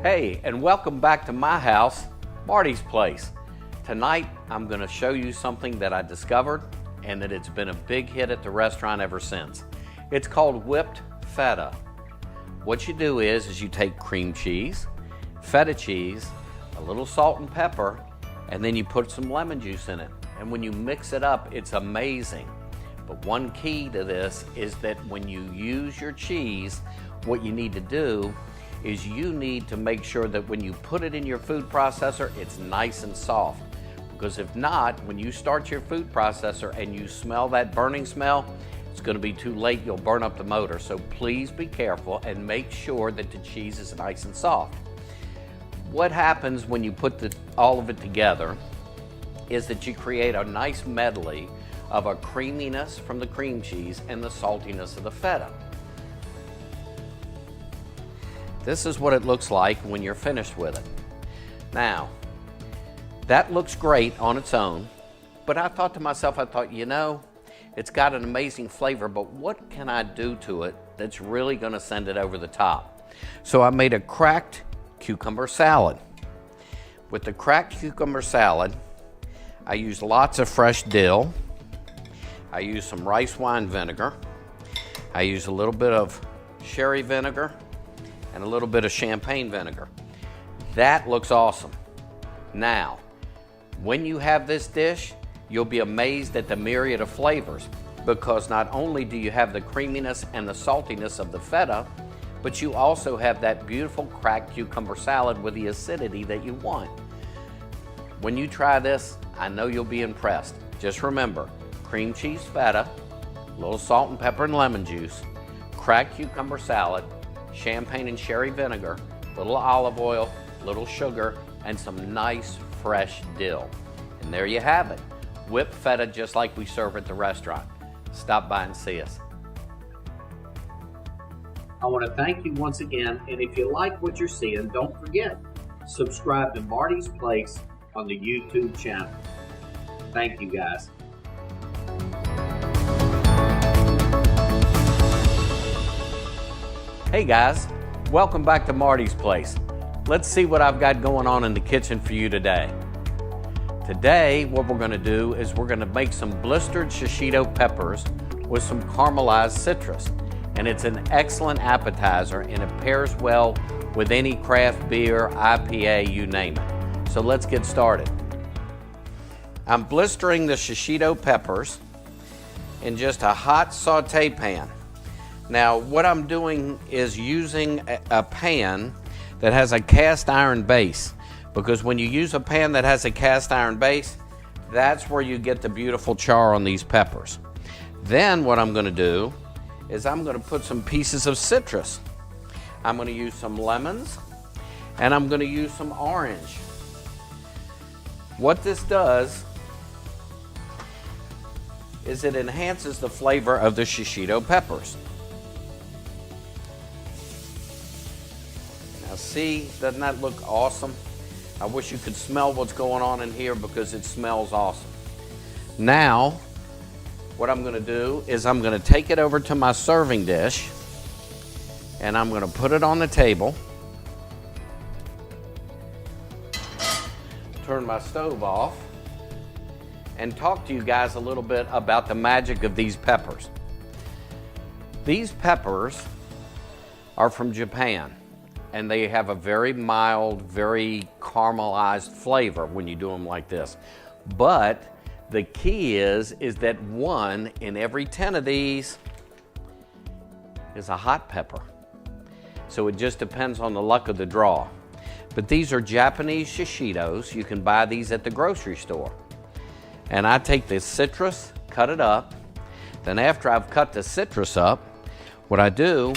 Hey, and welcome back to my house, Marty's place. Tonight, I'm going to show you something that I discovered and that it's been a big hit at the restaurant ever since. It's called whipped feta. What you do is you take cream cheese, feta cheese, a little salt and pepper, and then you put some lemon juice in it. And when you mix it up, it's amazing. But one key to this is that when you use your cheese, what you need to do is you need to make sure that when you put it in your food processor, it's nice and soft. Because if not, when you start your food processor and you smell that burning smell, it's going to be too late. You'll burn up the motor. So please be careful and make sure that the cheese is nice and soft. What happens when you put all of it together is that you create a nice medley of a creaminess from the cream cheese and the saltiness of the feta. This is what it looks like when you're finished with it. Now, that looks great on its own, but I thought to myself, you know, it's got an amazing flavor, but what can I do to it that's really gonna send it over the top? So I made a cracked cucumber salad. With the cracked cucumber salad, I used lots of fresh dill. I used some rice wine vinegar. I used a little bit of sherry vinegar and a little bit of champagne vinegar. That looks awesome. Now, when you have this dish, you'll be amazed at the myriad of flavors, because not only do you have the creaminess and the saltiness of the feta, but you also have that beautiful cracked cucumber salad with the acidity that you want. When you try this, I know you'll be impressed. Just remember, cream cheese feta, a little salt and pepper and lemon juice, cracked cucumber salad, champagne and sherry vinegar, little olive oil, little sugar, and some nice fresh dill. And there you have it, whipped feta just like we serve at the restaurant. Stop by and see us. I want to thank you once again, and if you like what you're seeing, don't forget, subscribe to Marty's Place on the YouTube channel. Thank you guys. Hey guys, welcome back to Marty's Place. Let's see what I've got going on in the kitchen for you today. Today, what we're gonna do is we're gonna make some blistered shishito peppers with some caramelized citrus. And it's an excellent appetizer, and it pairs well with any craft beer, IPA, you name it. So let's get started. I'm blistering the shishito peppers in just a hot saute pan. Now, what I'm doing is using a pan that has a cast iron base, because when you use a pan that has a cast iron base, that's where you get the beautiful char on these peppers. Then what I'm gonna do is I'm gonna put some pieces of citrus. I'm gonna use some lemons, and I'm gonna use some orange. What this does is it enhances the flavor of the shishito peppers. Now see, doesn't that look awesome? I wish you could smell what's going on in here, because it smells awesome. Now, what I'm gonna do is I'm gonna take it over to my serving dish, and I'm gonna put it on the table, turn my stove off, and talk to you guys a little bit about the magic of these peppers. These peppers are from Japan, and they have a very mild, very caramelized flavor when you do them like this. But the key is that 1 in every 10 of these is a hot pepper. So it just depends on the luck of the draw. But these are Japanese shishitos. You can buy these at the grocery store. And I take the citrus, cut it up. Then after I've cut the citrus up, what I do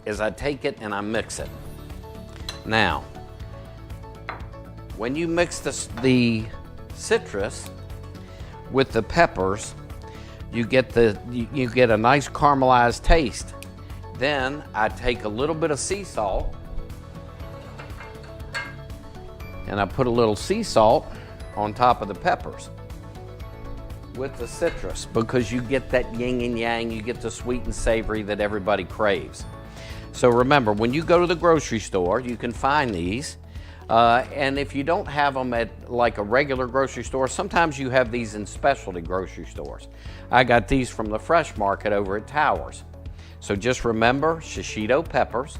is I take it and I mix it. Now, when you mix the citrus with the peppers, you get a nice caramelized taste. Then I take a little bit of sea salt, and I put a little sea salt on top of the peppers with the citrus, because you get that yin and yang, you get the sweet and savory that everybody craves. So remember, when you go to the grocery store, you can find these. And if you don't have them at like a regular grocery store, sometimes you have these in specialty grocery stores. I got these from the fresh market over at Towers. So just remember, shishito peppers.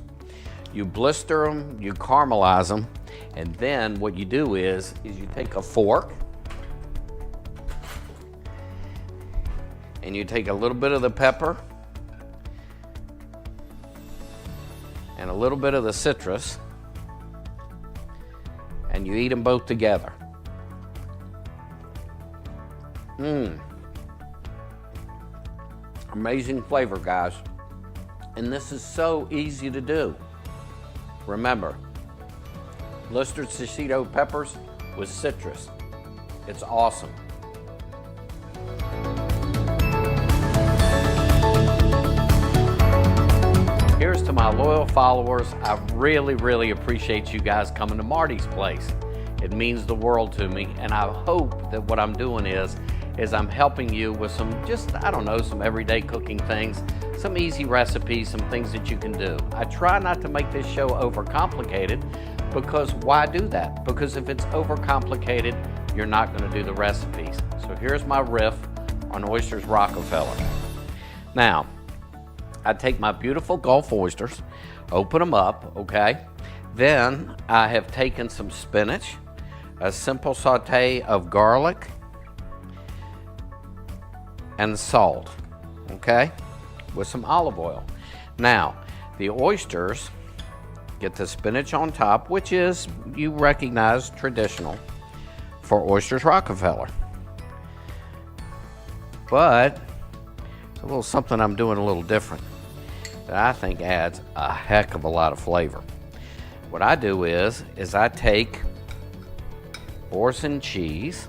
You blister them, you caramelize them, and then what you do is you take a fork and you take a little bit of the pepper and a little bit of the citrus, and you eat them both together. Amazing flavor, guys. And this is so easy to do. Remember, blistered shishito peppers with citrus. It's awesome. Here's to my loyal followers. I really, really appreciate you guys coming to Marty's place. It means the world to me, and I hope that what I'm doing is I'm helping you with some some everyday cooking things, some easy recipes, some things that you can do. I try not to make this show overcomplicated, because why do that? Because if it's overcomplicated, you're not going to do the recipes. So here's my riff on Oysters Rockefeller. Now, I take my beautiful Gulf oysters, open them up, okay? Then I have taken some spinach, a simple saute of garlic, and salt, okay? With some olive oil. Now, the oysters, get the spinach on top, which is, you recognize, traditional for Oysters Rockefeller. But it's a little something I'm doing a little different that I think adds a heck of a lot of flavor. What I do is I take boursin cheese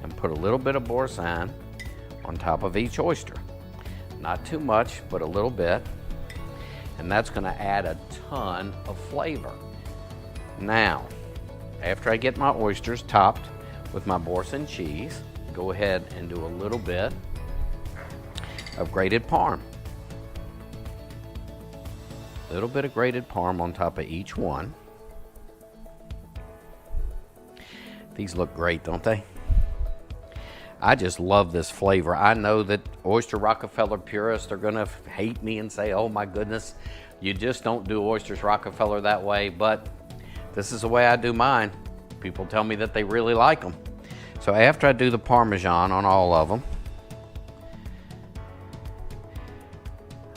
and put a little bit of boursin on top of each oyster. Not too much, but a little bit. And that's gonna add a ton of flavor. Now, after I get my oysters topped with my boursin cheese, go ahead and do a little bit of grated parm. A little bit of grated parm on top of each one. These look great, don't they? I just love this flavor. I know that Oyster Rockefeller purists are gonna hate me and say, oh my goodness, you just don't do Oysters Rockefeller that way, but this is the way I do mine. People tell me that they really like them. So after I do the Parmesan on all of them,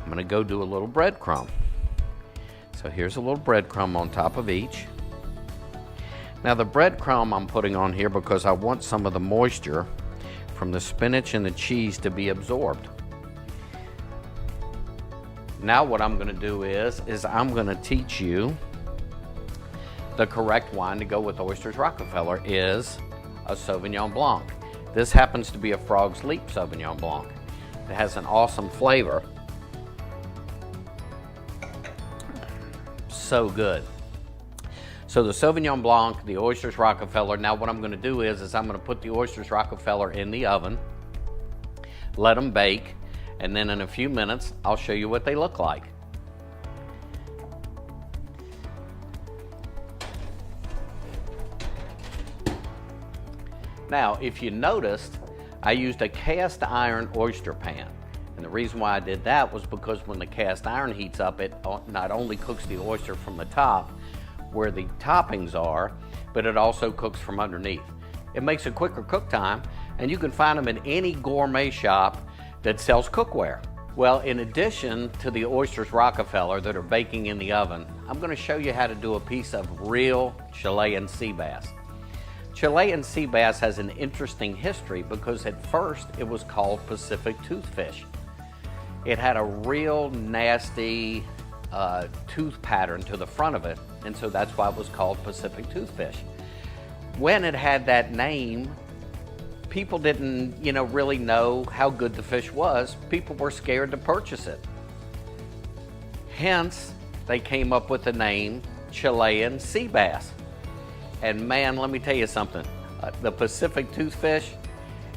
I'm gonna go do a little breadcrumb. So here's a little breadcrumb on top of each. Now the breadcrumb I'm putting on here because I want some of the moisture from the spinach and the cheese to be absorbed. Now what I'm gonna do is I'm gonna teach you the correct wine to go with Oysters Rockefeller is a Sauvignon Blanc. This happens to be a Frog's Leap Sauvignon Blanc. It has an awesome flavor. So good. So the Sauvignon Blanc, the Oysters Rockefeller, now what I'm gonna do is I'm gonna put the Oysters Rockefeller in the oven, let them bake, and then in a few minutes, I'll show you what they look like. Now, if you noticed, I used a cast iron oyster pan. And the reason why I did that was because when the cast iron heats up, it not only cooks the oyster from the top, where the toppings are, but it also cooks from underneath. It makes a quicker cook time, and you can find them in any gourmet shop that sells cookware. Well, in addition to the Oysters Rockefeller that are baking in the oven, I'm gonna show you how to do a piece of real Chilean sea bass. Chilean sea bass has an interesting history because at first it was called Pacific toothfish. It had a real nasty tooth pattern to the front of it, and so that's why it was called Pacific toothfish. When it had that name, people didn't, really know how good the fish was. People were scared to purchase it. Hence, they came up with the name Chilean sea bass. And man, let me tell you something. The Pacific toothfish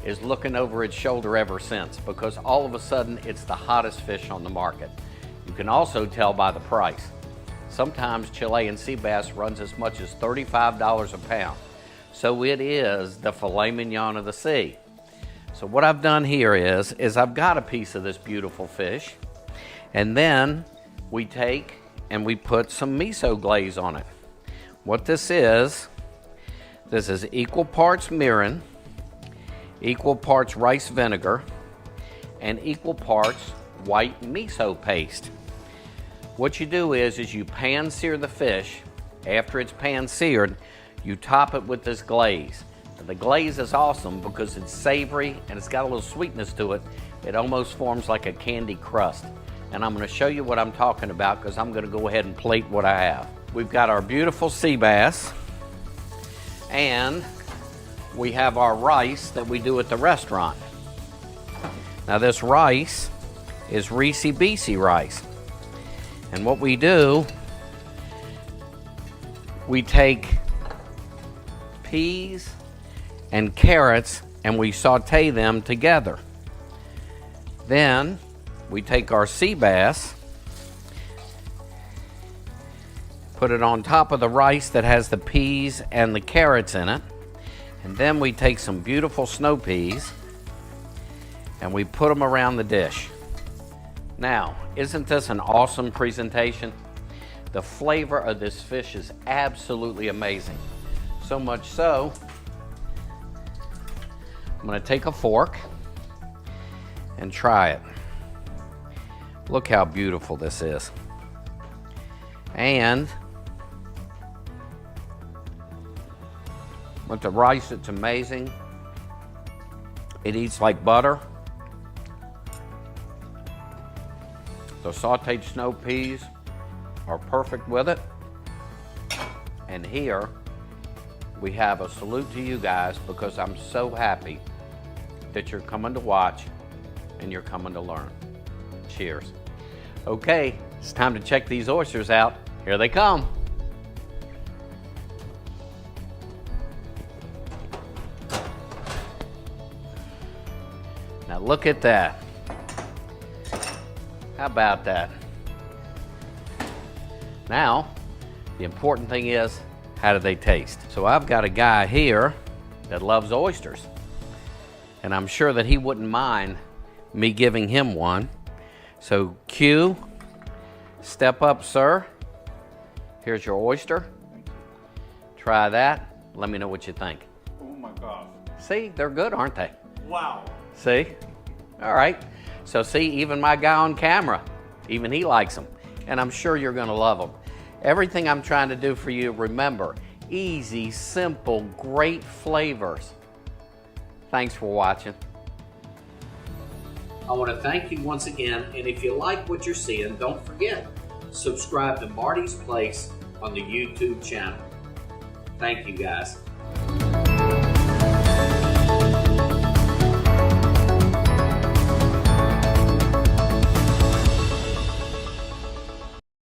is looking over its shoulder ever since, because all of a sudden it's the hottest fish on the market. You can also tell by the price. Sometimes Chilean sea bass runs as much as $35 a pound. So it is the filet mignon of the sea. So what I've done here is I've got a piece of this beautiful fish, and then we take and we put some miso glaze on it. What this is equal parts mirin, equal parts rice vinegar, and equal parts white miso paste. What you do is you pan sear the fish. After it's pan seared, you top it with this glaze. The glaze is awesome because it's savory and it's got a little sweetness to it. It almost forms like a candy crust. And I'm going to show you what I'm talking about because I'm going to go ahead and plate what I have. We've got our beautiful sea bass, and we have our rice that we do at the restaurant. Now this rice is Reese Beese rice. And what we do, we take peas and carrots and we saute them together. Then we take our sea bass, put it on top of the rice that has the peas and the carrots in it, and then we take some beautiful snow peas and we put them around the dish. Now, isn't this an awesome presentation? The flavor of this fish is absolutely amazing. So much so, I'm going to take a fork and try it. Look how beautiful this is. And with the rice, it's amazing. It eats like butter. The sauteed snow peas are perfect with it. And here we have a salute to you guys because I'm so happy that you're coming to watch and you're coming to learn. Cheers. Okay, it's time to check these oysters out. Here they come. Now look at that. How about that? Now, the important thing is, how do they taste? So I've got a guy here that loves oysters, and I'm sure that he wouldn't mind me giving him one. So Q, step up, sir. Here's your oyster. Try that. Let me know what you think. Oh my gosh. See, they're good, aren't they? Wow. See? All right. So see, even my guy on camera, even he likes them. And I'm sure you're going to love them. Everything I'm trying to do for you, remember, easy, simple, great flavors. Thanks for watching. I want to thank you once again, and if you like what you're seeing, don't forget, subscribe to Marty's Place on the YouTube channel. Thank you, guys.